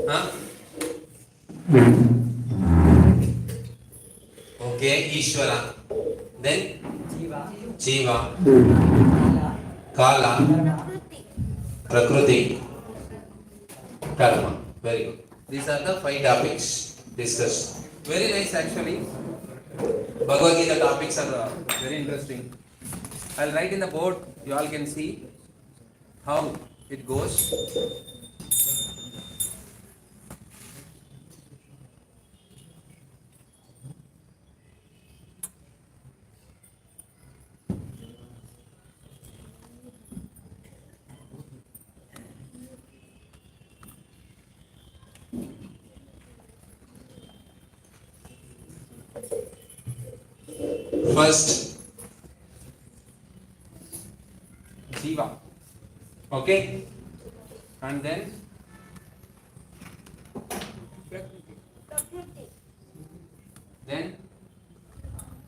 Huh? Okay, Ishvara. Then Jiva, Kala, Prakriti, Karma. Very good. These are the 5 topics discussed. Very nice actually. Bhagavad Gita topics are very interesting. I'll write in the board, you all can see how it goes. First, Jiva. Okay? And then Prakriti. then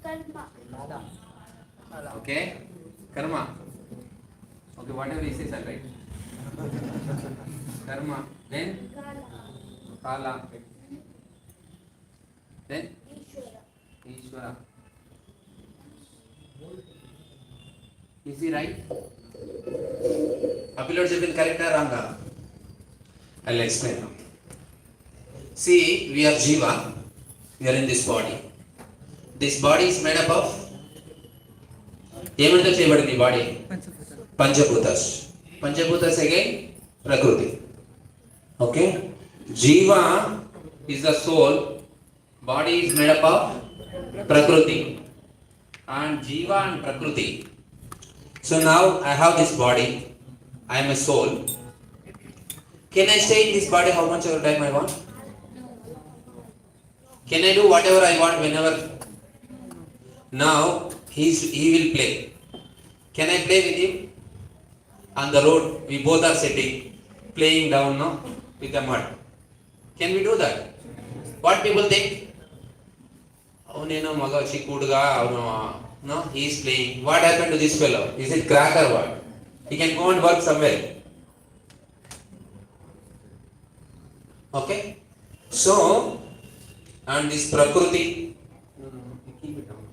Karma. okay, Karma. Okay, whatever he says, I'll write. Karma. Then Kala. Kala. Then Ishvara. Ishvara. Is he right? Uploads have been correct or wrong? I'll explain now. See, we are Jiva. We are in this body. This body is made up of ఏమంటే చేయబడింది ఈ body panchabhutas panchabhutas again ప్రకృతి okay జీవ is the soul, body is made up of prakriti and jiva and prakriti. So now I have this body, I am a soul. Can I stay in this body how much ever time I want? Can I do whatever I want whenever? Now he will play. Can I play with him? On the road we both are sitting playing down no with the mud. Can we do that? What people think? Avuneno maga chikuduga avunu no he is playing. What happened to this fellow? Is it crack or what? He can go and work somewhere. Okay? So and this prakriti keep it down.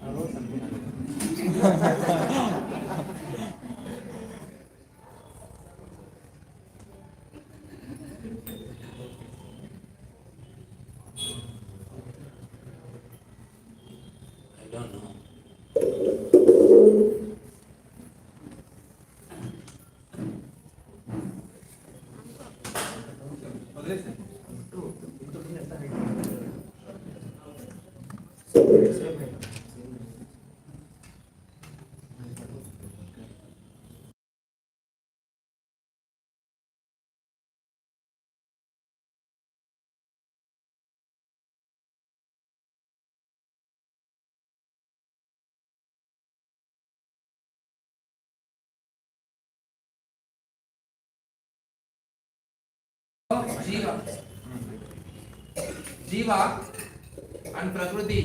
I don't know. Jiva. Jiva and Prakriti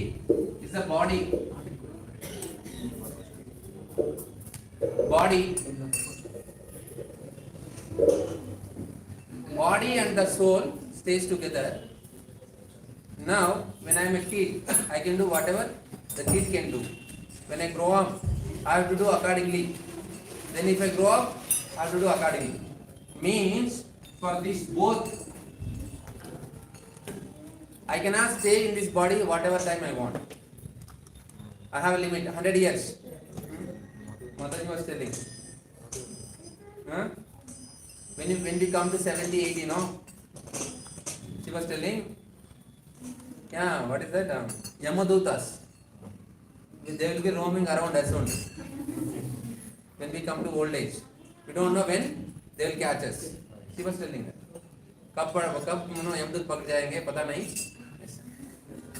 is the body. Body. Body and the soul stays together. Now, when I am a kid, I can do whatever the kid can do. When I grow up, I have to do accordingly. Then if I grow up, I have to do accordingly. Means for this both, I cannot stay in this body whatever time I want. I have a limit, 100 years. Madhav was telling. Huh? When we come to 70, 80, no? She was telling, yeah, what is that? Yamadutas. They will be roaming around us only. When we come to old age. We don't know when they will catch us. She was telling that. कब यमदूत पकड़ जाएंगे पता नहीं.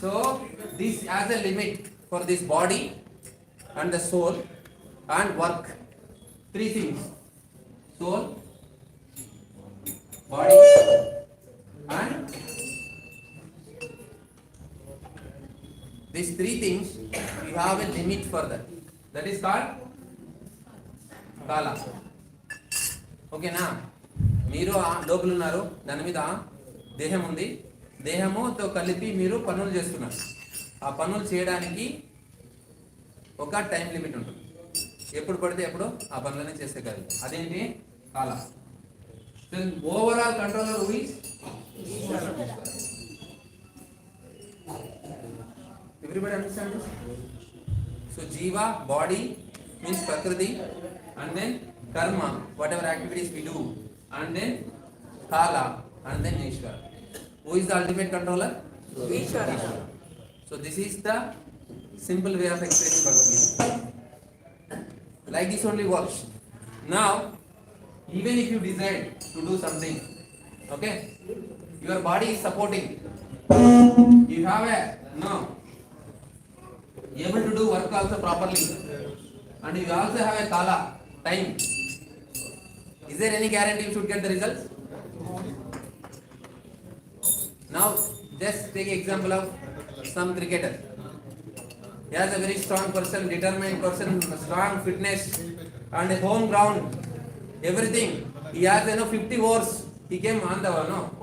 So this has a limit for this body and the soul and work. 3 things: soul, body, and these 3 things. You have a limit for that. That is called కాల. ఓకేనా? మీరు లోపల ఉన్నారు, దాని మీద దేహం ఉంది, దేహముతో కలిపి మీరు పనులు చేస్తున్నారు. ఆ పనులు చేయడానికి ఒక టైం లిమిట్ ఉంటుంది. ఎప్పుడు పడితే ఎప్పుడు ఆ పనులన్నీ చేస్తే కాదు. అదేంటి? కాల. Overall controller who is? Everybody understand this? So Jiva, body means Prakriti, and then karma, whatever activities we do, and then Kala, and then Ishvara. Who is the ultimate controller? Ishvara. So this is the simple way of explaining Bhagavad Gita. Like this only works. Now, even if you decide to do something, okay, your body is supporting. You have able to do work also properly, and you also have a kala time. Is there any guarantee you should get the results? Now just take example of some cricketer. He has a very strong person, determined person, strong fitness, and a home ground, everything. He has 50 overs. He came on the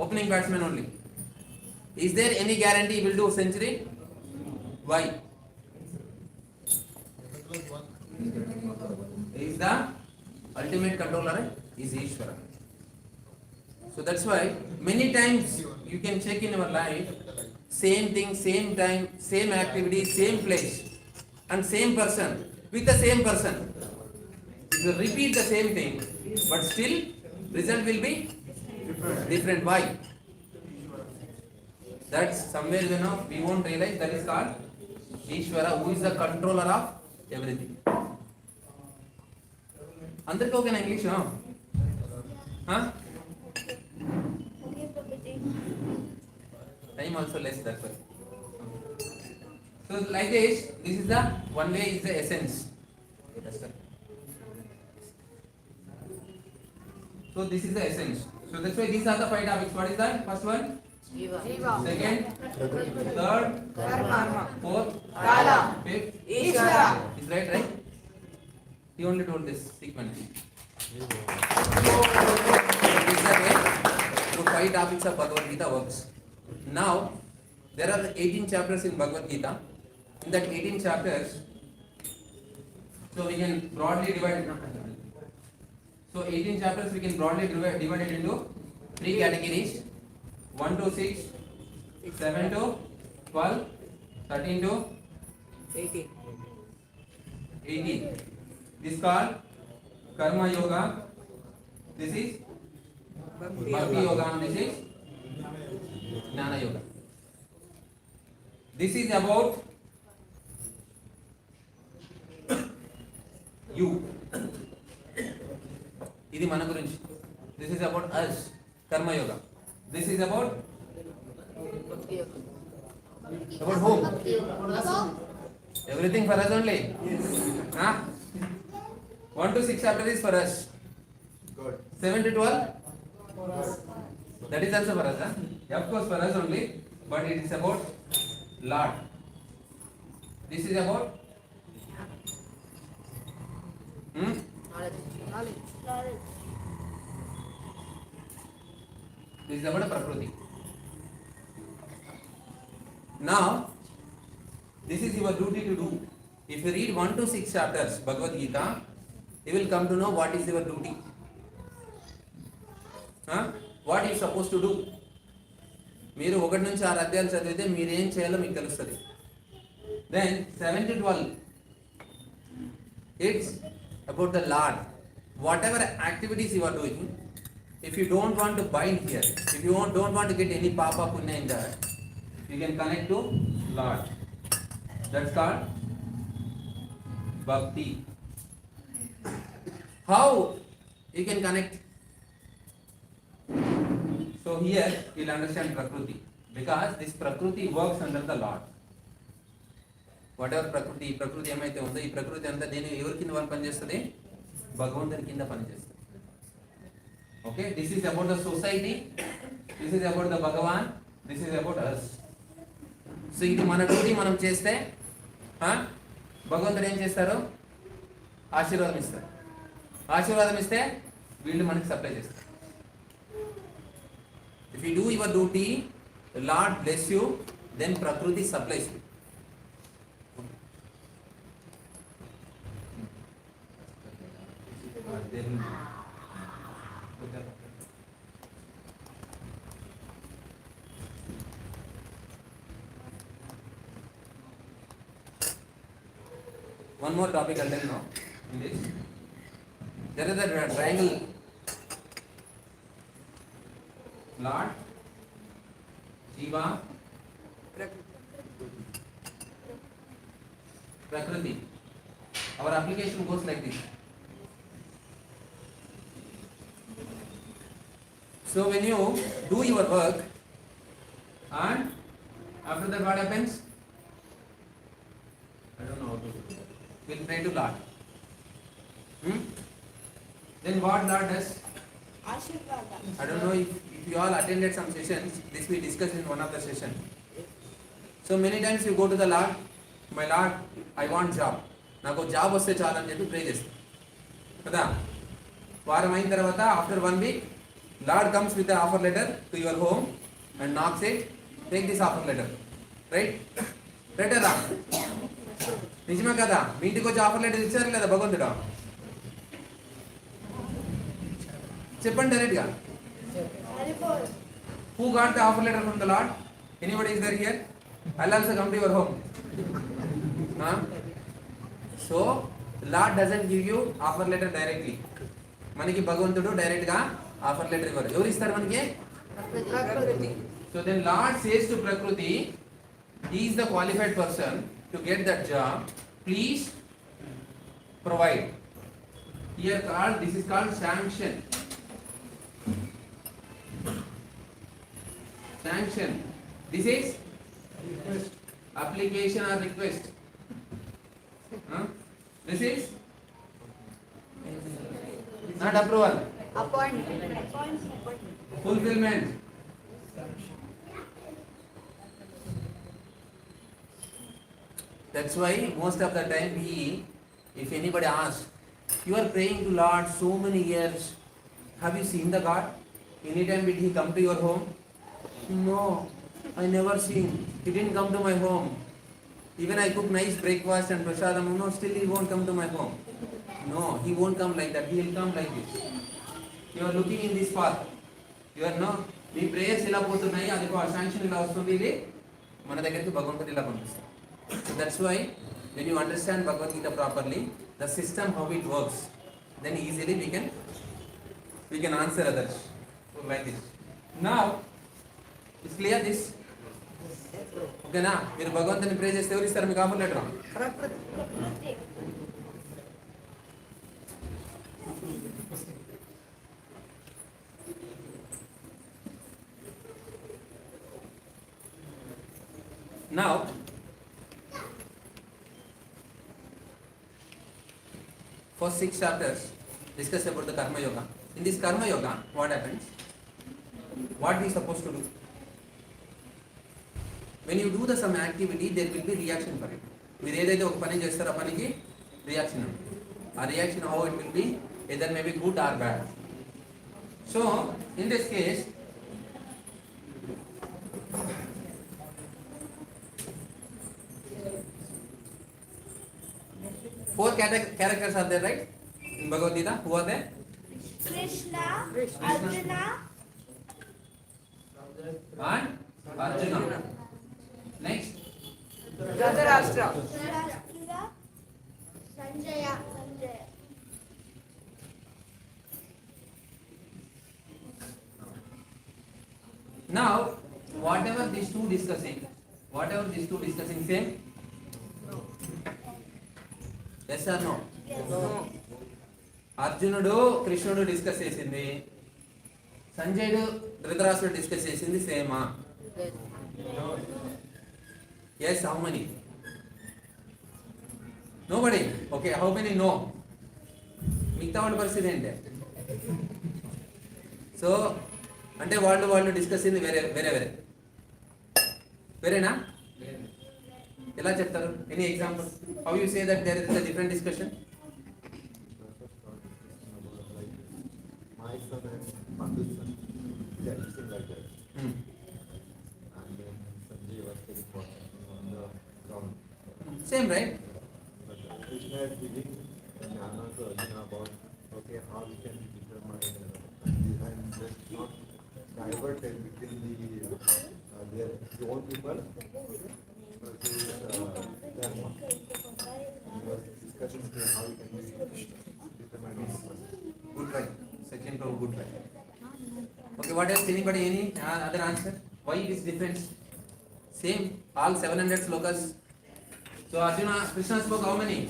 opening batsman only. Is there any guarantee he will do century? Why? Is the ultimate controller is Ishvara. So that's why many times you can check in your life, same thing, same time, same activity, same place, and same person with the same person. If you repeat the same thing, but still result will be different. Why? That's somewhere we won't realize. That is called Ishvara, who is the controller of everything. అందరికీ ఓకేనా English? Time also less, that's why. So like this is the one way, is the essence. So this is the essence. So that's why these are the 5 topics. What is the first one? Second, third, fourth, Kala, fifth, Ishvara. Is right? He only told this sequence. This is the way the 5 topics of Bhagavad Gita works. Now, there are 18 chapters in Bhagavad Gita. In that 18 chapters, so we can broadly divide it. So 18 chapters we can broadly divide it into 3 categories. 1 to 6, 7 to 12, 13 to 18. This is called Karma Yoga. This is Bhakti Yoga, and this is Jnana Yoga. This is about you. Idi mana gurinchi. This is about us, Karma Yoga. This is about whom? Everything for us only. Huh? 1 to 6 chapter is for us. Good. 7 to 12? That is also for us. Huh? Yeah, of course for us only, but it is about Lord. This is about knowledge. This is about Prakriti. Now, this is your duty to do. If you read 1 to 6 chapters Bhagavad Gita, you will come to know what is your duty. What you are supposed to do. మీరు 1 నుంచి 6 అధ్యాయాలు చదివితే మీరు ఏం చేయాలో మీకు తెలుస్తుంది. Then 7 to 12, it's about the Lord. Whatever activities you are doing, if you don't want to bind here, if you don't want to get any papa punya in that, you can connect to Lord. That's called Bhakti. How you can connect? So here you'll understand Prakriti, because this Prakriti works under the Lord. Whatever Prakriti ఏమైతే ఉందో ఈ ప్రకృతి అంతా దేని ఎవరి కింద పనిచేస్తుంది? భగవంతుని కింద పనిచేస్తుంది. Okay, this is about the society, this is about the Bhagavan, this is about us. So ఇది మన డ్యూటీ మనం చేస్తే భగవంతుడు ఏం చేస్తారు? ఆశీర్వాదం ఇస్తారు. ఆశీర్వాదం ఇస్తే వీళ్ళు మనకి సప్లై చేస్తారు. If you do your duty, the Lord bless you, then Prakriti supplies you. One more topic I'll tell now. In this, there is a triangle. Lord, Jiva, Prakriti. Our application goes like this. So when you do your work, and after that what happens? I don't know how to do it. We'll pray to Lord. Then what Lord does? I don't know if you all attended some sessions. This we discussed in one of the sessions. So many times you go to the Lord, my Lord, I want job. నాకు job వస్తే చాలు అని చెప్పి ప్రే చేస్తాం కదా. వారం అయిన తర్వాత after 1 week Lord comes with the offer letter to your home and knocks it. Take this offer letter. Right? Right కదా? నిజమే కదా? మీ ఇంటికి వచ్చి ఆఫర్ లెటర్ ఇచ్చారు లేదా భగవంతుడు? చెప్పండి డైరెక్ట్గా. Who got the offer letter from the Lord? Anybody is there here? I'll also come to your home. So Lord doesn't give you offer letter directly. మనకి భగవంతుడు డైరెక్ట్ గా ఆఫర్ లెటర్ ఇవ్వరు. ఎవరు ఇస్తారు మనకి? ప్రకృతి. So then Lord says to Prakriti, he is the qualified person to get that job. Please provide. Here called, this is called sanction. Sanction. This is request. Application or request. This is not approval. Appointment. Fulfillment. That's why most of the time if anybody asks, you are praying to Lord so many years, have you seen the God? Anytime did he come to your home? No, I never seen. He didn't come to my home. Even I cook nice breakfast and prasadam, no, still he won't come to my home. No, he won't come like that. He will come like this. You are looking in this path. You are no, me prayers ఇలా పోతున్నాయి, అది sanction ఇలా వస్తుంది, ఇది మన దగ్గరికి భగవంతుడు ఇలా పంపిస్తాడు. That's why when you understand Bhagavad Gita properly, the system how it works, then easily we can answer others like this. Now it's clear this? Okay na? మీరు భగవంతుని ప్రే చేస్తే ఎవరు ఇస్తారు మీకు offer letter? Now first 6 chapters discuss about the karma yoga. In this karma yoga, what happens? What we supposed to do? When you do the some activity, there will be reaction for it. మీరు ఏదైతే ఒక పని చేస్తారో ఆ పనికి reaction ఉంటుంది. ఆ reaction how it will be, either may be good or bad. So in this case, four characters are there, right? In Bhagavad Gita, who are there? Krishna, Arjuna, and Arjuna. Next, Dhritarashtra, Sanjaya. now whatever these two discussing, same? Yes or no? అర్జునుడు కృష్ణుడు discuss చేసింది, సంజయుడు ధృతరాష్ట్రుడు discuss చేసింది సేమా? Yes, how many? Nobody. Okay, how many no? మిగతా వాళ్ళ పరిస్థితి ఏంటి? So అంటే వాళ్ళు డిస్కస్ చేసింది వేరేనా? ఎలా చెప్తారు? Any example? How you say that there is a different discussion? Pandushan. They are using like that. Hmm. And then Sanjay was telling what on the ground. Same, right? But Krishna is giving jnana to Arjuna about okay how we can determine and just not diverted between their own people versus dharma. He was discussing how we can determine one person. Good try. Second row, good try. Okay, what else? Anybody, any other answer? Why it is different? Same, all 700 slokas. So Arjuna, Krishna spoke how many?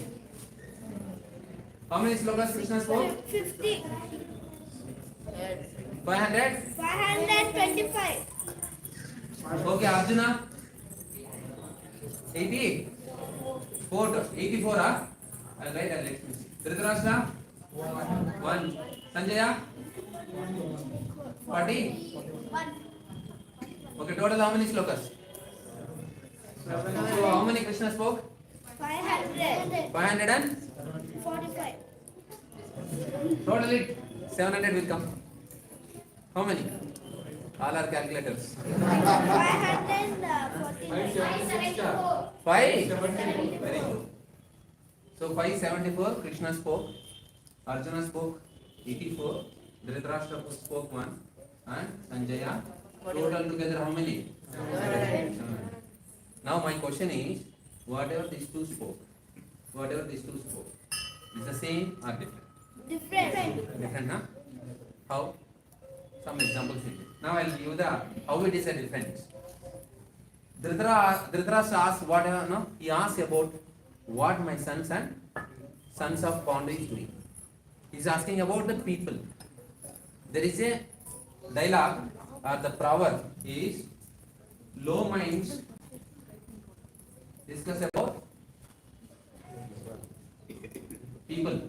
How many slokas Krishna spoke? 50. 500? 525. Okay, Arjuna? 84? 84, huh? I'll write that next. Dhritarashtra? 1. Sanjaya? 40? Okay, total how many slokas? So how many Krishna spoke? 500. 545. 45. Total it 700 will come. How many? All are calculators. 544. 5? Very good. So 574 Krishna spoke, Arjuna spoke 84, Dhritarashtra spoke 1, and Sanjaya. Total together how many? 700. Now my question is, whatever these two spoke, is the same or different? Different. Different, huh? How? Some examples will be. Now I'll give you the how it is a difference. Dhritarashtra asked what no? He asked about what my sons and sons of Pandu is doing. He's asking about the people. There is a dialogue or the proverb is low minds discuss about people.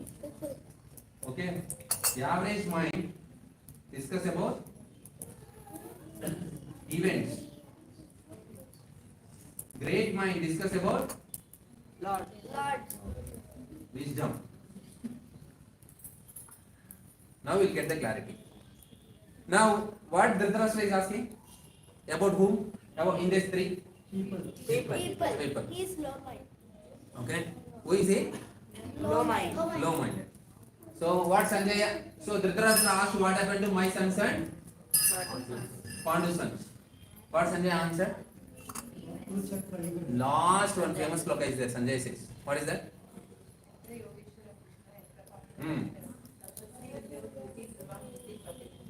Okay? The average mind discuss about events. Great mind discuss about Lord. wisdom. Now we'll get the clarity. Now, what Dhritarashtra is asking? About whom? About in these three? People. People. He is low mind. Okay. Who is he? Low mind. Low minded. So what Sanjaya? So Dhritarashtra asked what happened to my sons and Pandu sons. What Sanjaya answered? Last one famous sloka is there. Sanjay says. What is that?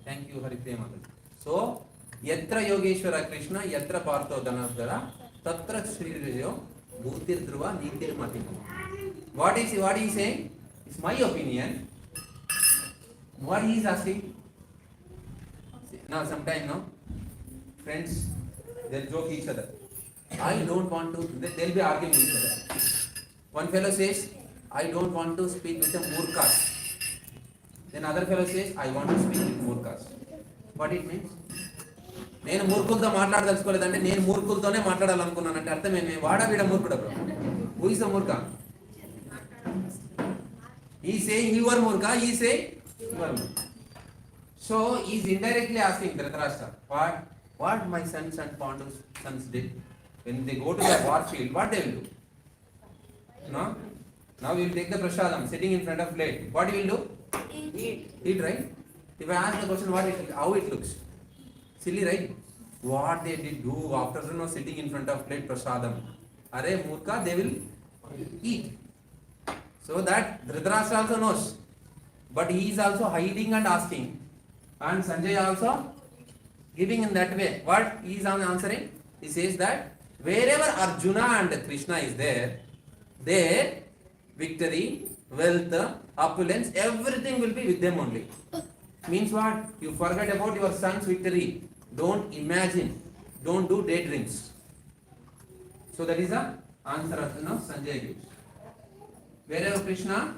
Thank you, Hari Prema. So, Yatra Yogeshwara Krishna, Yatra Partho Dhanadhara, Tatra Sriyo, Bhutir Dhruva, Nitir Mati. What is he saying? It's my opinion. What he is asking? Now, sometime, no? Friends, they'll joke each other. I don't want to, they'll be arguing with each other. One fellow says, I don't want to speak with the Murkhas. Then other fellow says, I want to speak with Murkhas. What it means? నేను మూర్ఖులతో మాట్లాడదలుచుకోలేదంటే నేను మూర్ఖులతోనే మాట్లాడాలనుకున్నానంటే అర్థం ఏమి వాడా వీడ మూర్ఖుడు who is the మూర్ఖ he saying you are మూర్ఖ he say you are మూర్ఖ so he is indirectly asking Dhritarashtra what my sons and Pandu's sons did when they go to the war field what they will do no now we will take the prasadam sitting in front of plate what you will do eat right if I ask the question how it looks silly, right? What they did do after sitting in front of plate prasadam. Are Murkha, they will eat. So that Dhritarashtra also knows. But he is also hiding and asking. And Sanjay also giving in that way. What he is answering? He says that wherever Arjuna and Krishna is there victory, wealth, opulence, everything will be with them only. Means what? You forget about your son's victory. Don't imagine. Don't do daydreams. So that is the answer of Sanjay gives. Wherever Krishna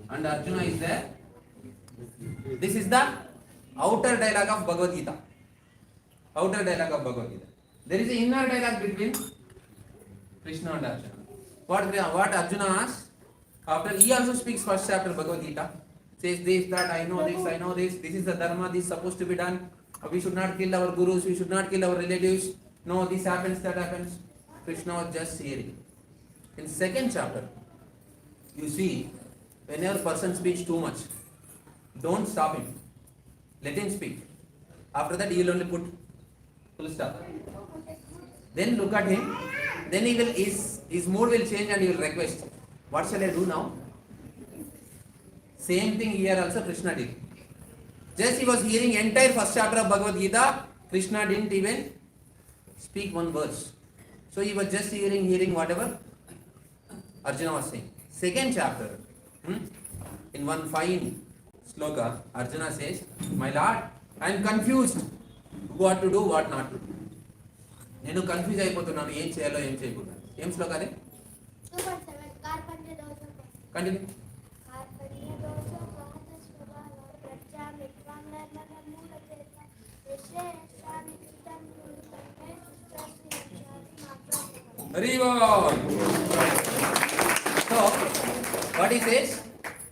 and Arjuna is there, this is the outer dialogue of Bhagavad Gita. Outer dialogue of Bhagavad Gita. There is an inner dialogue between Krishna and Arjuna. What Arjuna asks, after he also speaks first chapter Bhagavad Gita. says this, that, I know this, this is the dharma, this is supposed to be done. We should not kill our gurus, we should not kill our relatives. No, this happens, that happens. Krishna was just hearing. In second chapter, you see, whenever person speaks too much, don't stop him. Let him speak. After that, he will only put full stop. Then look at him. Then he will his mood will change and he will request, what shall I do now? Same thing here also Krishna did. Just he was hearing entire first chapter of Bhagavad Gita. Krishna didn't even speak one verse. So he was just hearing whatever Arjuna was saying. Second chapter, in one fine sloka, Arjuna says, my Lord, I am confused what to do, what not to do. నేను confuse అయిపోతున్నాను ఏం చేయాలో ఏం చేయకూడదు. ఏం శ్లోక అదే? 2.7 కార్పణ్య దోషం. Continue. కార్పణ్య దోషం వాహత స్వభావ ప్రజా మిత్రాంగన మూలచేత విశేషాని చిత్తం గురుతంటే సుష్టాసి మాత్రం. Very well. So, what he says,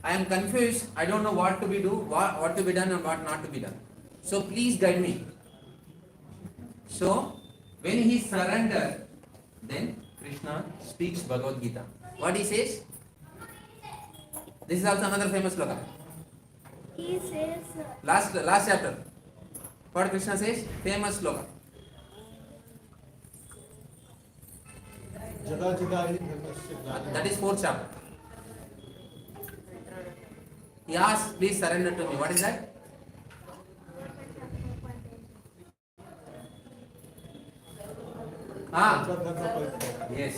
I am confused, I don't know what to be done and what not to be done. So please guide me. So, when he surrendered, then Krishna speaks Bhagavad Gita. What he says? This is also another famous sloka. He says Last chapter. What Krishna says? Famous sloka. Jada jada hi dharmasya. That is fourth chapter. He asks, please surrender to me. What is that? Yes.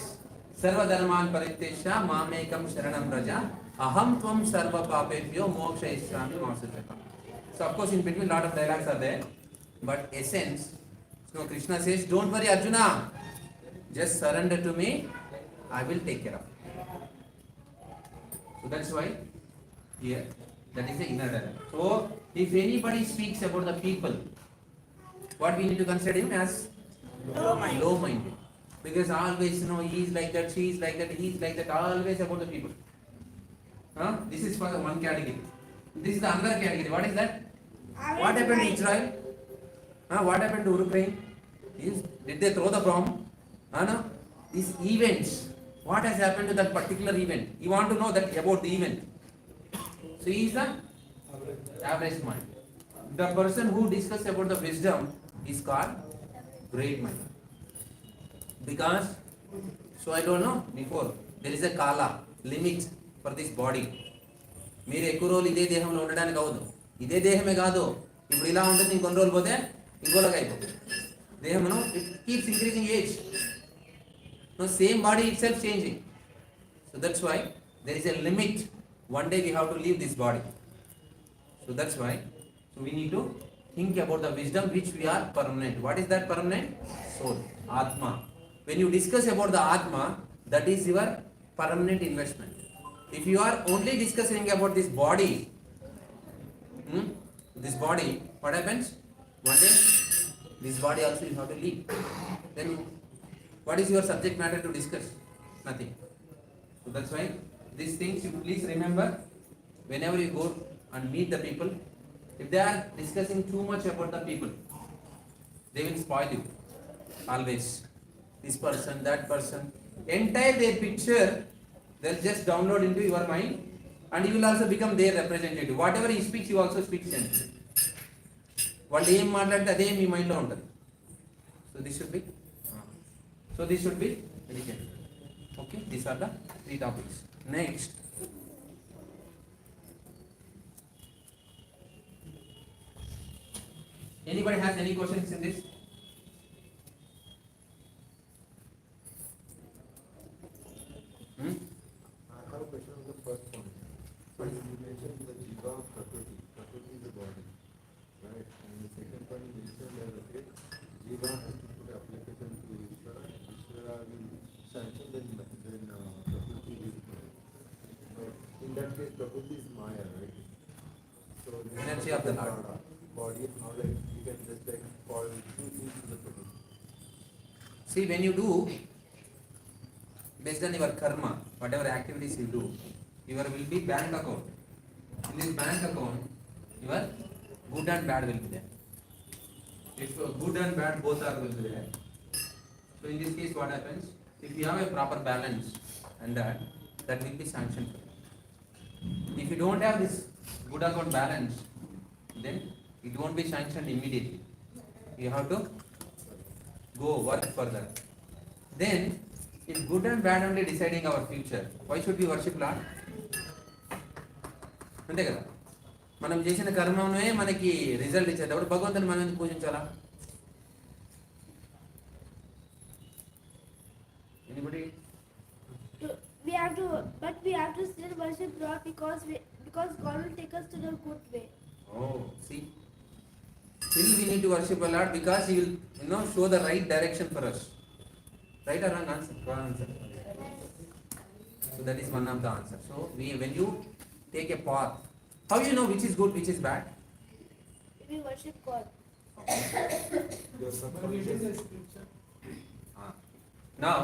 Sarva dharman parityasya mamekam sharanam raja aham tvam sarva papebhyo mokshayishyami ma suchaka. So of course in between lot of dialogues are there, but essence, so Krishna says, don't worry Arjuna, just surrender to me, I will take care of it. So that's why here, that is the inner dialogue. So if anybody speaks about the people, what we need to consider him as? Low minded. Because always, he is like that, she is like that, he is like that, always about the people. This is for the one category. This is the another category. What is that? What happened to Israel? What happened to Ukraine? Did they throw the bomb? No? These events. What has happened to that particular event? You want to know that about the event. So he is the average mind. The person who discusses about the wisdom is called great mind. Because, so I don't know before, there is a kala, limit for this body. మీరు ఎక్కువ రోజులు ఇదే దేహంలో ఉండడానికి అవదు. ఇదే దేహమే కాదు, ఇప్పుడు ఇలా ఉంటుంది, ఇంకొన్ని రోజులు పోతే ఇంకోలాగా అయిపోతుంది దేహమును. It keeps increasing age. No, same body itself changing. So that's why there is a limit. One day we have to leave this body. So that's why we need to think about the wisdom which we are permanent. What is that permanent? Soul, Atma. When you discuss about the Atma, that is your permanent investment. If you are only discussing about this body, what happens? One day, this body also you have to leave. Then what is your subject matter to discuss? Nothing. So that's why these things you please remember whenever you go and meet the people. If they are discussing too much about the people, they will spoil you. Always. This person, that person. Entire their picture, they'll just download into your mind and you will also become their representative. Whatever he speaks, you also speak same. వాళ్ళు ఏం మాట్లాడితే అదే మీ మైండ్లో ఉంటుంది. So this should be dedicated. Okay, these are the 3 topics. Next, anybody has any questions in this? I have a question on the first point. So you mentioned the jiva prakriti. Prakriti is the body, right? And the second point you mentioned that okay, jiva has to put application to Ishvara. Ishvara will sanction then prakriti will. But in that case, prakriti is maya, right? So Energy of the Lord. Body, how like you can just like call two things to the prakriti. See, when you do based on your karma, whatever activities you do, your will be bank account. In this bank account, your good and bad will be there. If good and bad both are will be there. So in this case, what happens? If you have a proper balance, and that will be sanctioned. If you don't have this good account balance, then it won't be sanctioned immediately. You have to go work further. Then, if good and bad only deciding our future, why should we worship Lord? అంతే కదా, మనం చేసిన కర్మమే మనకి result ఇచ్చేటప్పుడు భగవంతుని మనం ఎందుకు పూజించాలా? Anybody? We have to still worship God because God will take us to the good way. Oh, see. Still we need to worship a Lord because He will, show the right direction for us. Right or wrong answer? Wrong answer. So that is one of the answers. So when you take a path, how you know which is good, which is bad? We worship God. Your subconscious. Now,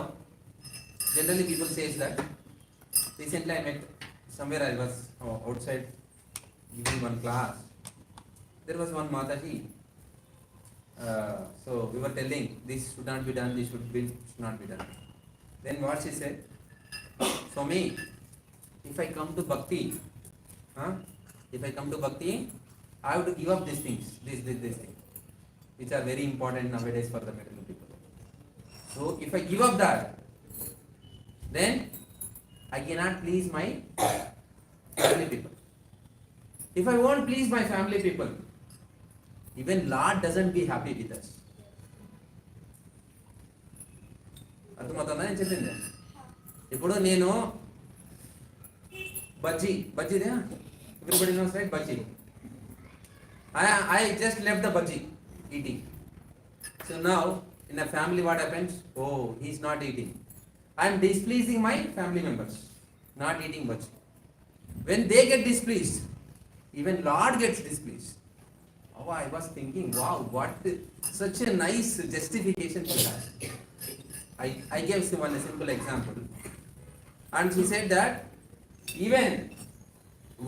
generally people says that. Recently I met somewhere, I was outside giving one class. There was one Mataji. So we were telling this should not be done, this should not be done. Then what she said? For me, if I come to bhakti, I have to give up these things, this thing, which are very important nowadays for the material people. So if I give up that, then I cannot please my family people. If I won't please my family people, even Lord doesn't be happy with us. అర్థమవుతుందా నేను చెప్పింది? ఇప్పుడు నేను బజ్జీదే, everybody knows right, bajji. I just left the bhaji eating. So now in a family what happens? Oh, he's not eating. I am displeasing my family members, not eating bhaji. When they get displeased, even Lord gets displeased. Oh, I was thinking, wow, what such a nice justification she has. I gave one simple example, and she said that even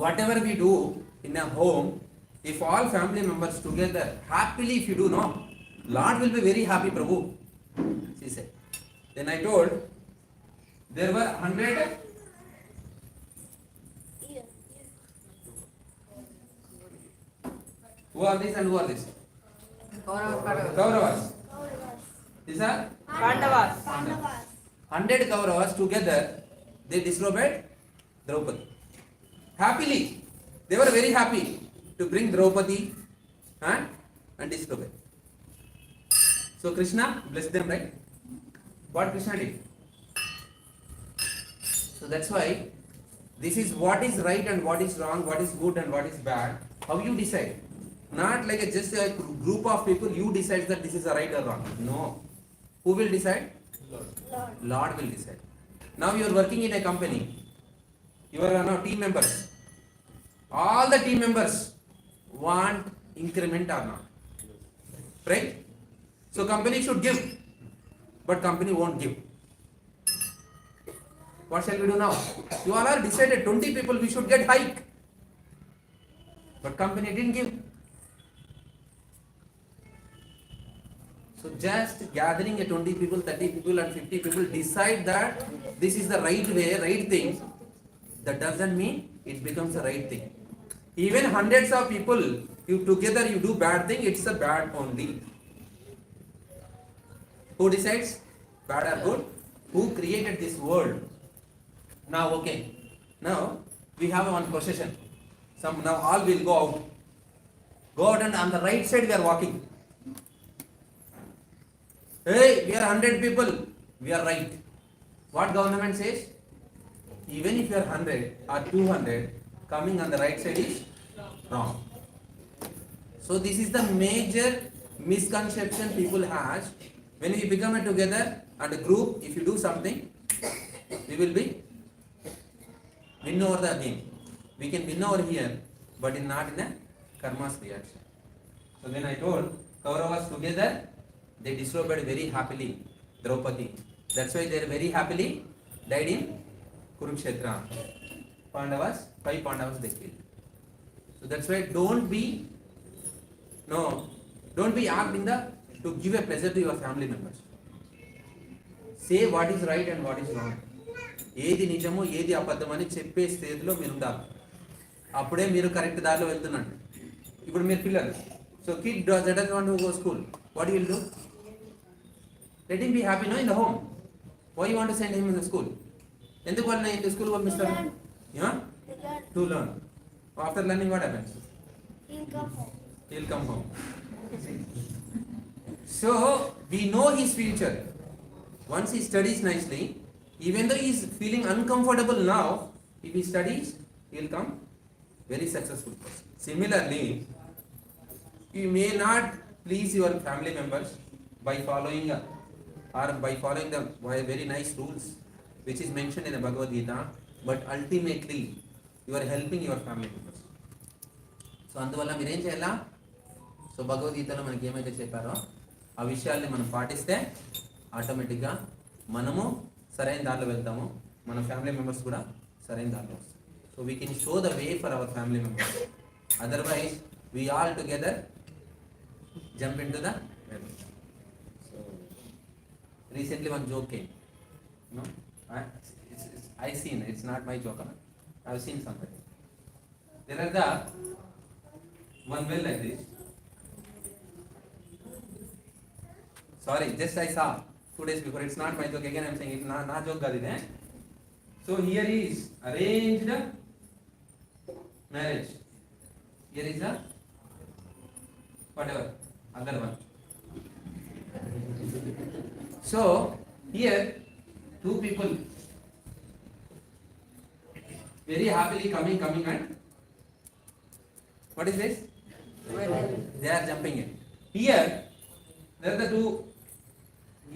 whatever we do in a home, if all family members together happily, if you do, no, Lord will be very happy, Prabhu. She said. Then I told, there were 100. Who are these and who are these? Kauravas. These are Pandavas. 100 Kauravas together. They disobeyed Draupadi. Happily, they were very happy to bring Draupadi and disobey. So Krishna blessed them, right? What Krishna did? So that's why this is what is right and what is wrong, what is good and what is bad. How you decide? Not like just a group of people, you decide that this is right or wrong. No. Who will decide? Lord will decide. Now you are working in a company. You are now team members. All the team members want increment or not. Right? So company should give, but company won't give. What shall we do now? You all are decided 20 people we should get hike, but company didn't give. So just gathering a 20 people, 30 people and 50 people decide that this is the right way, right thing, that doesn't mean it becomes the right thing. Even hundreds of people, you together you do bad thing, it's a bad only. Who decides? Bad or good? Who created this world? Now okay. Now we have one possession. Now all will go out. Go out and on the right side we are walking. Hey, we are 100 people. We are right. What government says? Even if you are 100 or 200, coming on the right side is wrong. So this is the major misconception people has. When we become together and a group, if you do something, we will be win over the game. We can win over here, but not in a karma's reaction. So then I told Kauravas together, they disobeyed very happily Draupadi. That's why they very happily died in Kurukshetra. 5 Pandavas they killed. So that's why don't be asked in the to give a pleasure to your family members. Say what is right and what is wrong. ఏది నిజము ఏది అబద్ధం అని చెప్పే స్థితిలో మీరు ఉండాలి. అప్పుడే మీరు కరెక్ట్ దారిలో వెళ్తున్నట్టు. ఇప్పుడు మీరు పిల్లలు, so kid doesn't want to go school, what you will do? Let him be happy, no, in the home. Why you want to send him in the school? ఎందుకు వాళ్ళని in the school పంపిస్తారు? Yeah? To learn. After learning what happens? He'll come home. So we know his future. Once he studies nicely, even though he is feeling uncomfortable now, if he studies, he will come very successful person. Similarly, you may not please your family members by following the very nice rules which is mentioned in the Bhagavad Gita, but ultimately you are helping your family members. So అందువల్ల మీరేం చేయాలా? So భగవద్గీతలో మనకి ఏమైతే చెప్పారో ఆ విషయాల్ని మనం పాటిస్తే ఆటోమేటిక్గా మనము సరైన దారిలో వెళ్తాము, మన ఫ్యామిలీ మెంబర్స్ కూడా సరైన దారిలో వస్తాం. So we can show the way for our family members. Otherwise we all together jump in to the web. So recently one joke came. I seen, it's not my joke, I've seen somebody. There are the one well like this. Sorry, just I saw 2 days before. It's not my joke. Again, I'm saying it's not joke. So here is arranged marriage. Here is a whatever other one. So here 2 people very happily coming and what is this? They are jumping in. Here there are the 2.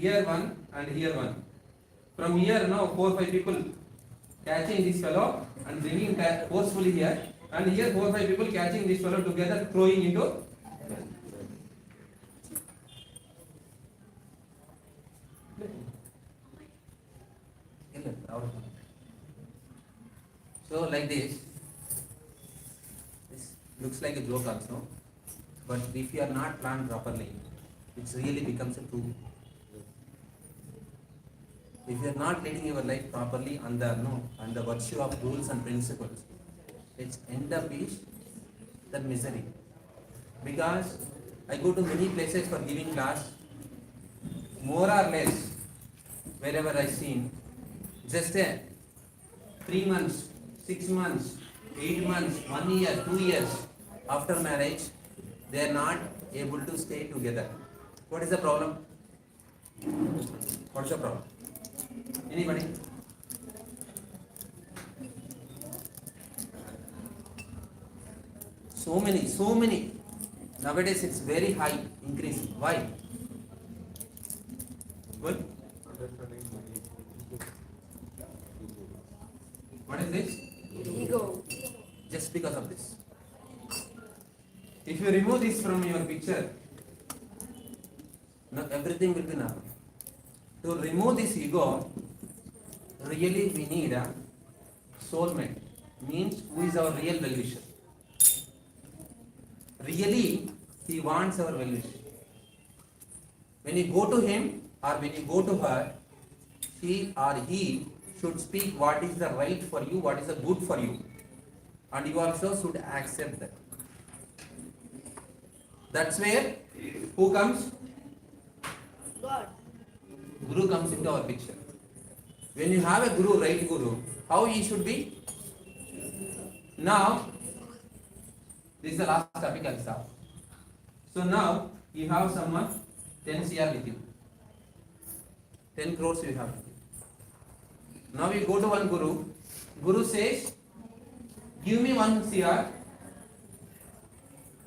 Here one and here one. From here now 4-5 people catching this fellow and bringing forcefully here, and here 4-5 people catching this fellow together, throwing into. So like this looks like a joke also, but if you are not planned properly, it really becomes a true. If you are not leading your life properly on the virtue of rules and principles, it's end up is the misery. Because I go to many places for giving class, more or less wherever I seen, just 3 months, 6 months, 8 months, 1 year, 2 years after marriage, they are not able to stay together. What is the problem? What's the problem? Anybody? So many. Nowadays it's very high, increasing. Why? Good? What is this? Ego. Just because of this. If you remove this from your picture, now everything will be normal. To remove this ego, really we need a soulmate. Means who is our real well-wisher. Really, he wants our well-wisher. When you go to him or when you go to her, she or he should speak what is the right for you, what is the good for you. And you also should accept that. That's where who comes? God. Guru comes into our picture. When you have a guru, right guru, how he should be? Now, this is the last topic I'll start. So now, you have someone, 10 CR with you. 10 crores you have with you. Now you go to one guru. Guru says, give me 1 CR,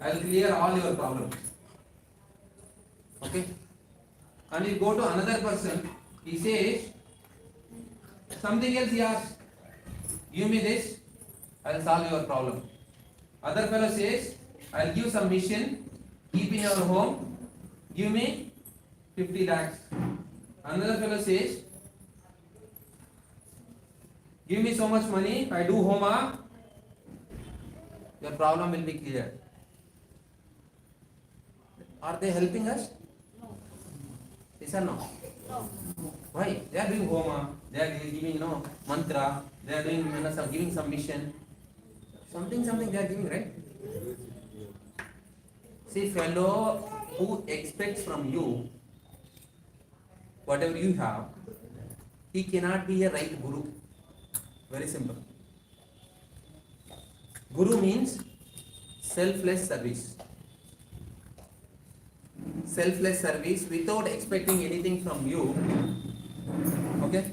I'll clear all your problems. Okay? And you go to another person, he says, something else he asks, give me this, I'll solve your problem. Other fellow says, I'll give some mission, keep in your home, give me 50 lakhs. Another fellow says, give me so much money, if I do homa, your problem will be cleared. Are they helping us? No. Yes or no? No. Why? They are doing homa, they are giving mantra, they are doing giving some mission. Something they are giving, right? See, fellow who expects from you whatever you have, he cannot be a right guru. Very simple. Guru means selfless service. Selfless service without expecting anything from you. Okay?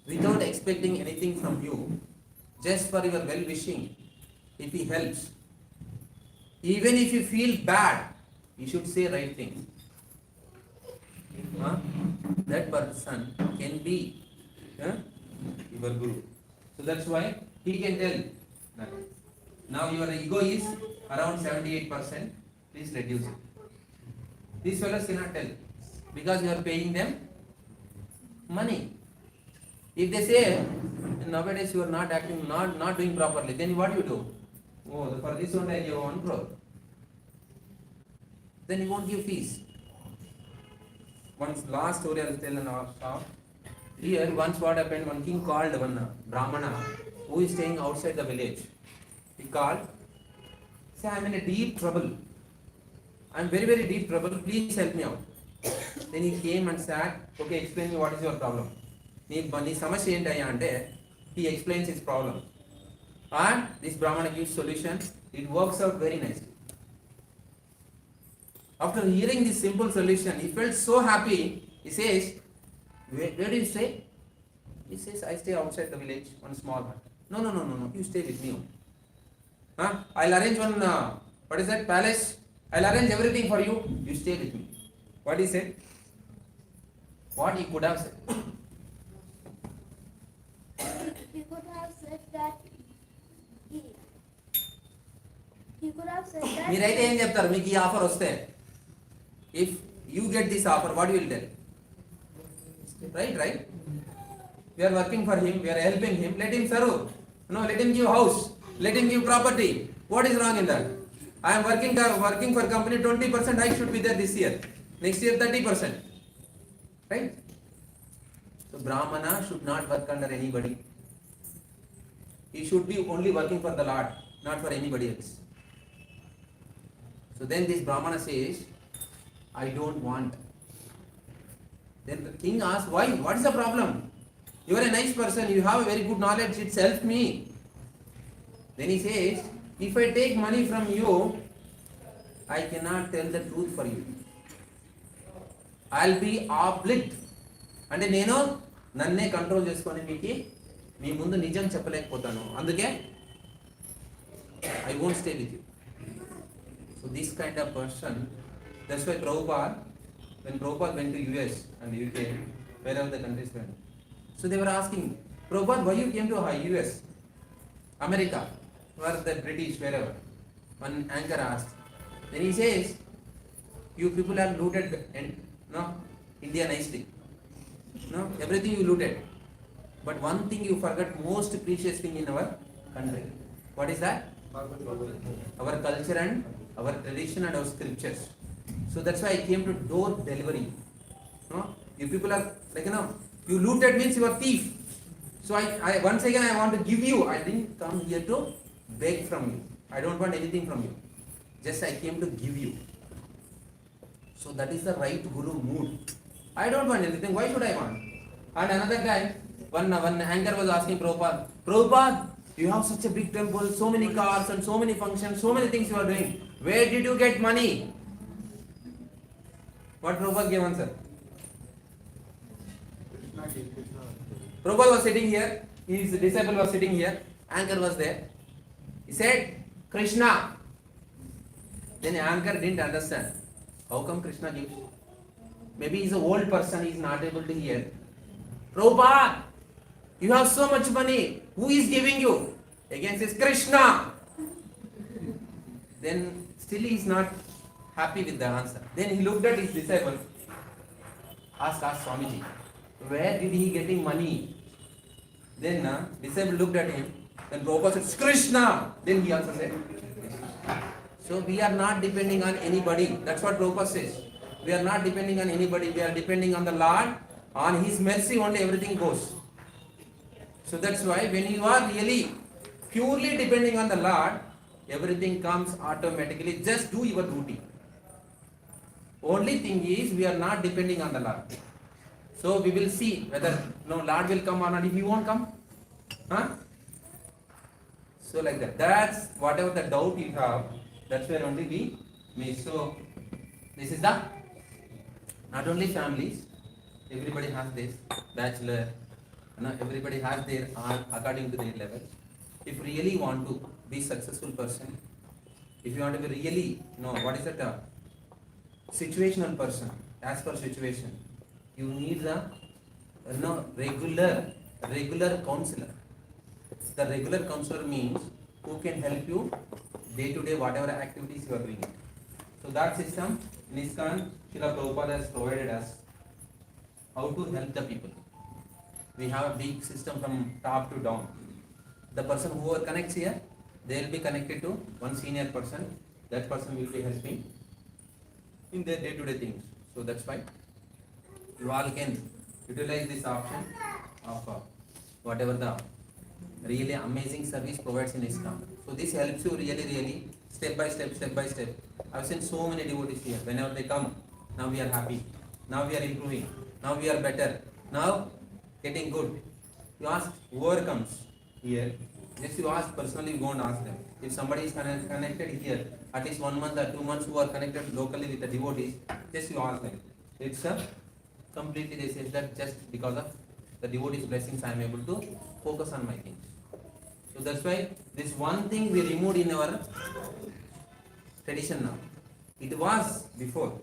Without expecting anything from you, just for your well wishing, if he helps. Even if you feel bad, you should say right thing. That person can be your guru. So that's why he can tell that now your ego is around 78%. Please reduce it. These fellows cannot tell because you are paying them money. If they say nowadays you are not acting, not doing properly, then what do you do? Oh, for this one I give 1 crore. Then you won't give fees. One last story I will tell in our shop. Here once what happened, one king called one Brahmana who is staying outside the village. He called, say I am in a deep trouble. I am very deep trouble, please help me out. Then he came and said, okay, explain me what is your problem. He explains his problem. And this Brahmana gives solution. It works out very nicely. After hearing this simple solution, he felt so happy. He says, where do you stay? He says, I stay outside the village, one small hut. No, you stay with me. I'll arrange one, palace. I'll arrange everything for you. You stay with me. What he said? What he could have said? He could have said that he could have said that మీరైతే ఏం చెప్తారు మీకు ఈ offer వస్తే if you get this offer what you will tell right we are working for him, we are helping him, let him serve, let him give house, let him give property. What is wrong in that? I am working for company, 20% I should be there this year, next year 30%, right? So Brahmana should not work under anybody. He should be only working for the Lord, not for anybody else. So then this Brahmana says, I don't want. Then the king asks, why? What is the problem? You are a nice person, you have a very good knowledge, it's helped me. Then he says, if I take money from you, I cannot tell the truth for you. I'll be obliged. అంటే నేను నన్నే control చేసుకొని మీ ముందు నిజం చెప్పలేకపోతాను, అందుకే I won't stay with you. So this kind of person, that's why Prabhupada, when Prabhupada went to US and UK, wherever the countries went, so they were asking, Prabhupada, why you came to US, America, or the British, wherever? One anchor asked. Then he says, you people have looted India nicely. Everything you looted. But one thing you forgot, most precious thing in our country. What is that? Our culture and our tradition and our scriptures. So that's why I came to door delivery. You people are like, you looted means you are thief. So I once again I want to give you. I didn't come here to beg from you. I don't want anything from you. Just I came to give you. So that is the right guru mood. I don't want anything. Why should I want? And another time, one anchor was asking Prabhupada, you have such a big temple, so many cars and so many functions, so many things you are doing. Where did you get money? What Prabhupada gave answer? Prabhupada was sitting here, his disciple was sitting here, anchor was there. He said, Krishna. Then anchor didn't understand. How come Krishna gives? Maybe he's an old person, he's not able to hear. Prabhupada, you have so much money. Who is giving you? Again says Krishna. Then still he is not happy with the answer. Then he looked at his disciple. Asked Swamiji, where did he getting money? Then disciple looked at him. When Prabhupada says Krishna, then he also said. So we are not depending on anybody. That's what Prabhupada says. We are not depending on anybody. We are depending on the Lord. On His mercy only everything goes. So that's why when you are really purely depending on the Lord, everything comes automatically. Just do your duty. Only thing is we are not depending on the Lord. So we will see whether Lord will come or not. If He won't come, huh? So like that. That's whatever the doubt you have. That's where only we miss. So this is the not only families. Everybody has this bachelor. Everybody has their according to their level. If you really want to be successful person, if you want to be really what is that situational person, as per situation, you need the regular counselor. The regular counselor means who can help you day to day whatever activities you are doing. So that system in Iskcon, Srila Prabhupada has provided us how to help the people. We have a big system from top to down. The person who connects here, they will be connected to one senior person. That person will be helping in their day-to-day things. So that's why you all can utilize this option of whatever the really amazing service provides in Iskcon. So this helps you really step by step. I've seen so many devotees here. Whenever they come, now we are happy. Now we are improving. Now we are better. Now getting good. You ask whoever comes here, just you ask personally, you go and ask them. If somebody is connected here, at least 1 month or 2 months who are connected locally with the devotees, just you ask them. It's completely they say that just because of the devotees' blessings I am able to focus on my things. So that's why this one thing we removed in our tradition now. It was before.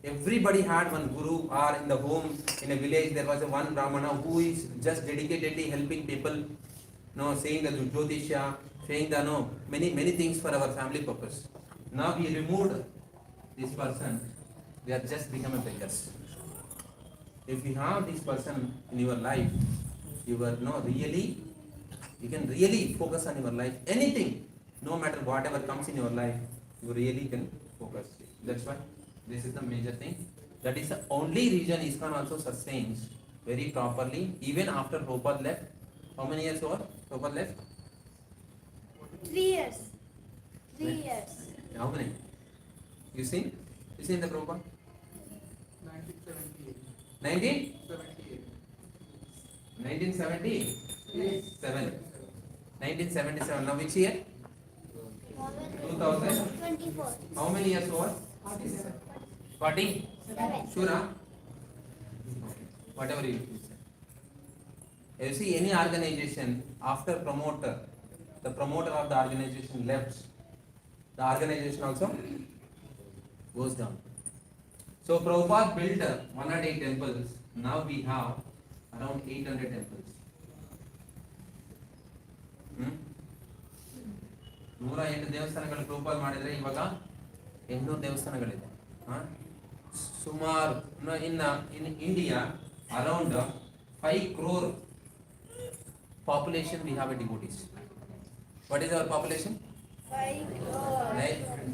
Everybody had one guru, or in the home, in a village, there was a one brahmana who is just dedicatedly helping people, saying the Jyotisha, saying the many things for our family purpose. Now we removed this person, we are just become a beggars. If you have this person in your life, you are you can really focus on your life. Anything, no matter whatever comes in your life, you really can focus. That's why this is the major thing. That is the only reason Iskcon also sustains very properly, even after Prabhupada left. How many years over Prabhupada left? 3 years. 3 years. How many? You seen the Prabhupada? 1978. 1977. Now which year? 2024. How many years over? 40? Sure? Huh? Whatever you say. You see any organization, after the promoter of the organization left, the organization also goes down. So Prabhupada built 108 temples. Now we have around 800 temples. 108 ದೇವಸ್ಥಾನಗಳು ಪ್ರಭುಪಾದ ಮಾಡಿದ್ರೆ ಇವಾಗ 800 ದೇವಸ್ಥಾನಗಳಿದೆ. ಸುಮಾರು in India around 5 crore population we have a devotees. What is our population? 5 crore.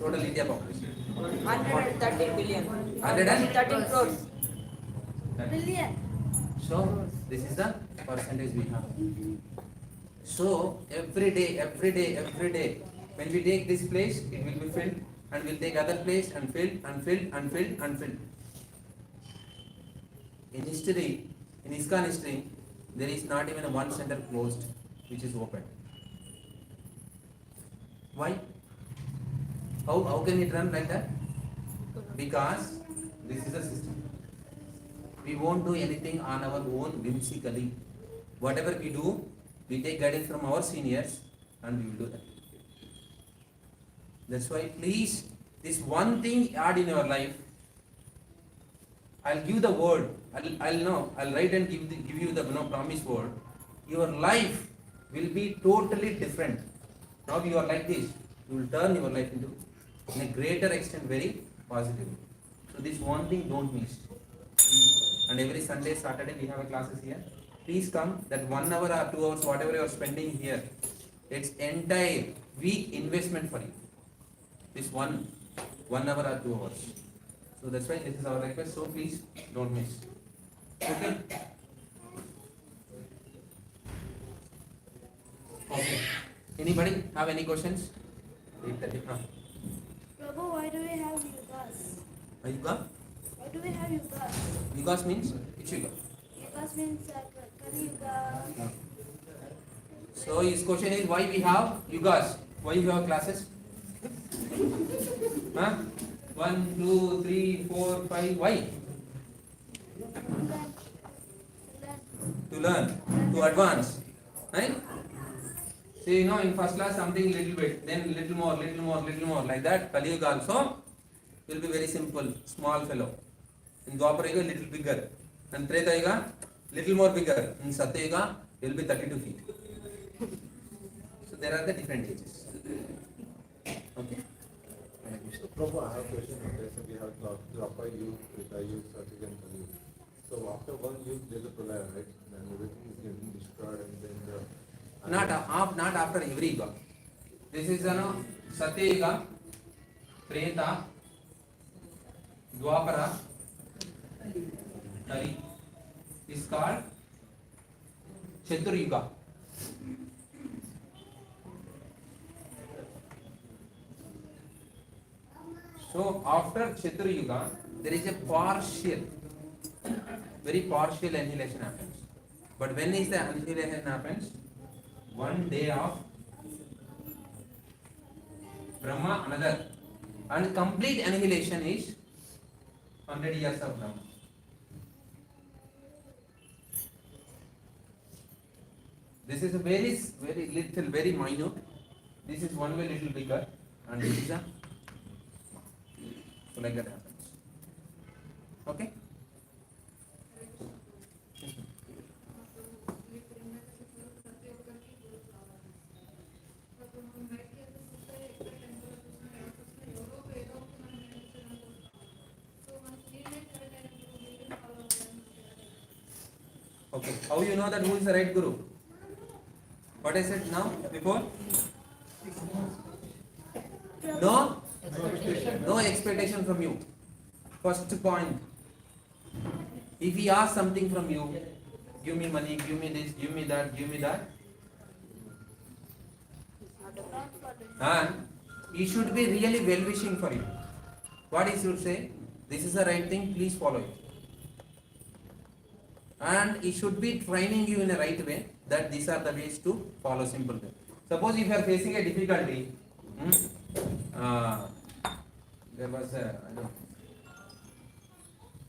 Total India population. 130 billion. 130 crores. Billion. So this is the percentage we have. So every day, when we take this place, it will be filled, and we'll take other place and filled. In history, in Iskcon history, there is not even one center closed which is open. Why? How can it run like that? Because this is a system. We won't do anything on our own whimsically. Whatever we do, we take guidance from our seniors and we will do that. That's why please, this one thing add in your life. I'll give the word. I'll write and give you the promise word. Your life will be totally different. Now you are like this. You will turn your life into, in a greater extent, very positive. So this one thing don't miss. And every Sunday, Saturday we have a classes here. Please come. That 1 hour or 2 hours, whatever you are spending here, It's entire week investment for you. This 1 hour or 2 hours. So that's why this is our request. So please don't miss. Okay. Okay. Anybody have any questions? Prabhu, why do we have yugas? Yuga? Why do we have yugas? Yugas means which yuga? Yugas means Kali Yuga. So his question is why we have yugas? Why we have classes? Huh? 1, 2, 3, 4, 5. Why? To learn, to advance, right? So in first class something little bit, then little more, like that. Kali Yuga also will be very simple, small fellow. In Dwapara Yuga little bigger, and Treta Yuga little more bigger. In Satya Yuga will be 32 feet. So there are the different ages. Okay. So Prabhu, I have a question on this. We have Dwapara youth, Treta youth, Satya and Kali. So after one youth there is a pralaya, right? And everything is getting destroyed, and then Not after every yuga. This is Satya Yuga, Treta, Dwapara, Kali. Is called Chatur Yuga. So after Chatur Yuga, there is a very partial annihilation happens. But when is the annihilation happens? One day of Brahma, another. And complete annihilation is 100 years of Brahma. This is a very little, very minute. This is one way little bigger, and this is a so like that happens. Okay. Okay. How you know that who is the right guru? What I said now before? No expectation from you. First point. If he asks something from you, give me money, give me this, give me that, and he should be really well wishing for you. What he should say? This is the right thing, please follow it. And he should be training you in a right way, that these are the ways to follow simple way. Suppose if you are facing a difficulty, there was a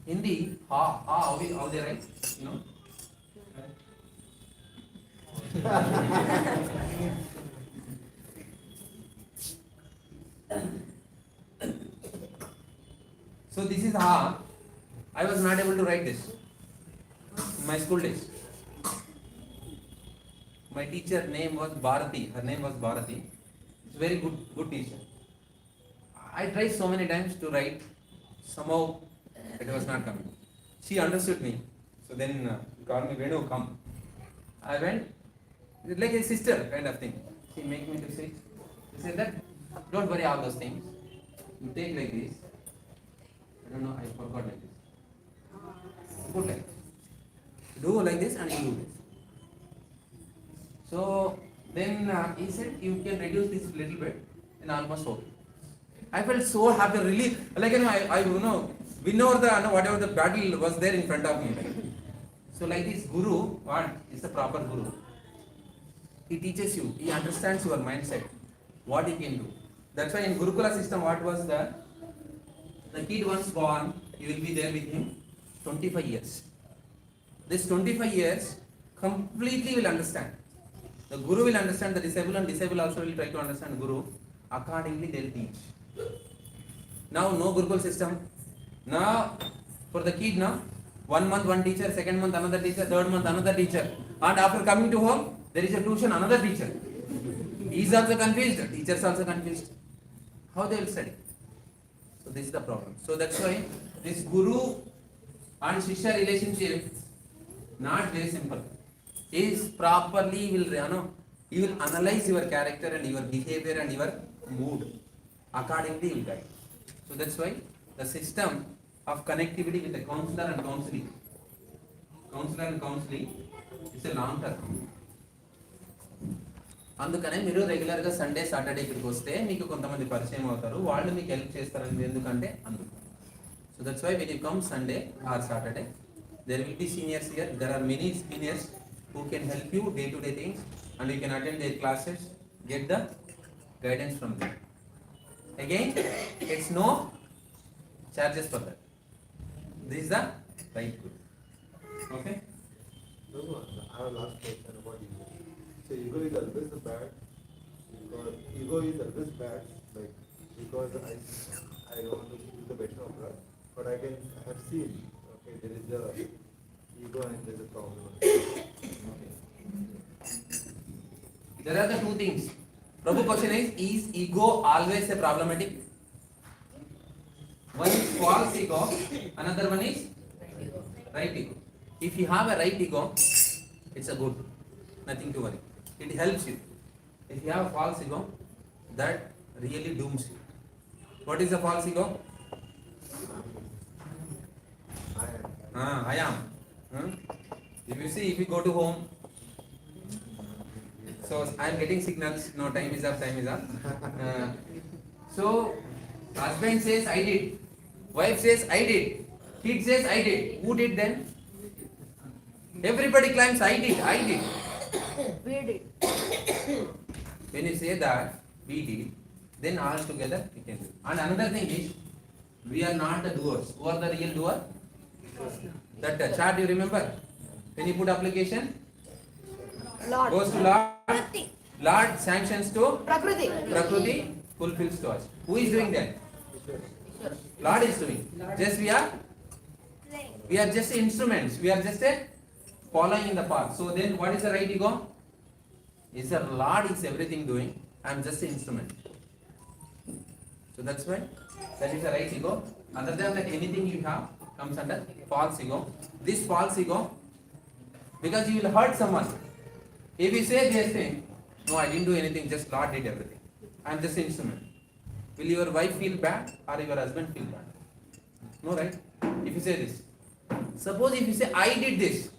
Hindi, how they write, So this is ha. I was not able to write this in my school days. My teacher name was Bharati. Her name was Bharati. It's very good teacher. I tried so many times to write. Somehow it was not coming. She understood me. So then called me, Venu, come. I went, like a sister kind of thing. She made me to sit. She said that, don't worry all those things. You take like this. I don't know, I forgot like this. Put like this. Do like this and you do this. So then he said, you can reduce this little bit and almost okay. I felt so happy, really, like I win over the whatever the battle was there in front of me. So like this guru, what is the proper guru? He teaches you, he understands your mindset, what he can do. That's why in Gurukula system, what was the kid once born, you will be there with him 25 years. This 25 years completely will understand. The guru will understand the disabled, and disabled also will try to understand guru. Accordingly they will teach. Now no Gurukul system. Now for the kid, now 1 month one teacher, second month another teacher, third month another teacher, and after coming to home there is a tuition, another teacher. He is also confused, teacher is also confused. How they will study? So this is the problem. So that's why this guru and shishya relationship not very simple. Is properly will You will analyze your character and your behavior and your mood. Accordingly, you will guide. So that's why the system of connectivity with the counselor and counseling is a long term. అందుకనే మీరు రెగ్యులర్గా Sunday Saturday ఇక్కడికి వస్తే మీకు కొంతమంది పరిచయం అవుతారు, వాళ్ళు మీకు హెల్ప్ చేస్తారని. ఎందుకంటే అందుకు. So that's why when you come Sunday or Saturday, there will be seniors here. There are many seniors who can help you day to day things, and you can attend their classes, get the guidance from them. Again, it's no charges for that. This is the right good. Okay. No, I have a last question about ego. So ego is always a bad, because ego is always bad, like, because I want to do the best of God, but I have seen, okay, there is a ego and there is a problem. Okay. There are the two things. Prabhu question is ego always a problematic? One is false ego, another one is right ego. If you have a right ego, it's a good, nothing to worry. It helps you. If you have a false ego, that really dooms you. What is a false ego? I am. If you see, if you go to home, so I am getting signals. No, time is up. So husband says I did, wife says I did, kid says I did. Who did then? Everybody claims I did. We did. When you say that we did, then all together we can do. And another thing is, we are not the doers. Who are the real doer? That chart you remember? When you put application, Lord. goes to Lord, Lord sanctions to Prakriti. Prakriti, fulfills to us. Who is doing that? Lord is doing. Just we are just instruments. We are just following in the path. So then what is the right ego? Is the Lord is everything doing. I am just an instrument. So that's why that is the right ego. Other than that, anything you have comes under false ego. This false ego, because you will hurt someone. If you say this thing, no, I didn't do anything, just Lord did everything. I am just an instrument. Will your wife feel bad or your husband feel bad? No, right? If you say this. Suppose if you say, I did this,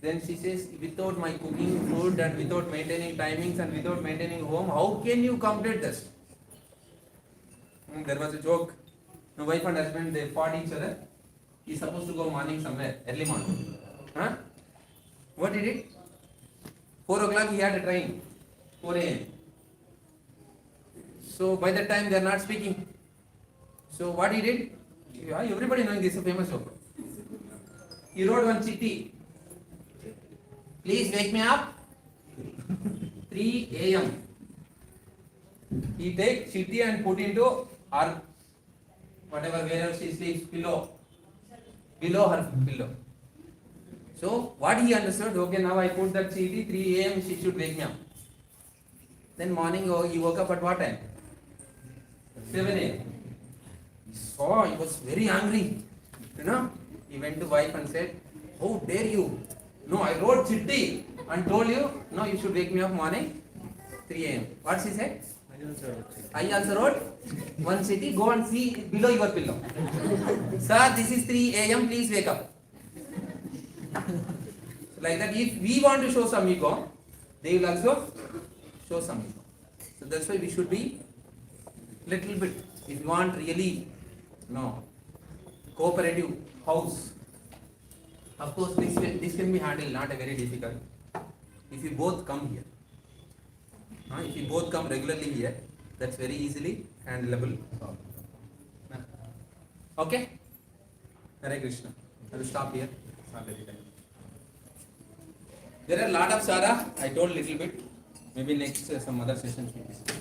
then she says, without my cooking food and without maintaining timings and without maintaining home, how can you complete this? There was a joke. My wife and husband, they fought each other. He's supposed to go morning somewhere, early morning. Huh? What he did? 4 o'clock he had a train, 4 a.m. So by that time they are not speaking. So what he did? Yeah, everybody knowing this is a famous joke. He wrote one chitti. Please wake me up 3 a.m. He take chitti and put into her, whatever, wherever she sleeps, below her pillow. So what he understood, okay, now I put that chitti, 3 a.m. she should wake me up. Then morning he woke up at what time? 7 a.m. He was very angry. He went to wife and said, how dare you? No, I wrote chitti and told you, no, you should wake me up morning 3 a.m. What she said? I also wrote one chitti, go and see below your pillow. Sir, this is 3 a.m, please wake up. So like that, if we want to show some ego, they will also show some ego. So that's why we should be little bit, if you want really, cooperative house. Of course, this can be handled, not a very difficult. If you both come here, if you both come regularly here, that's very easily handleable. Okay? Hare Krishna. I will stop here. It's not very time. There are a lot of Sara. I told little bit. Maybe next some other sessions we will see.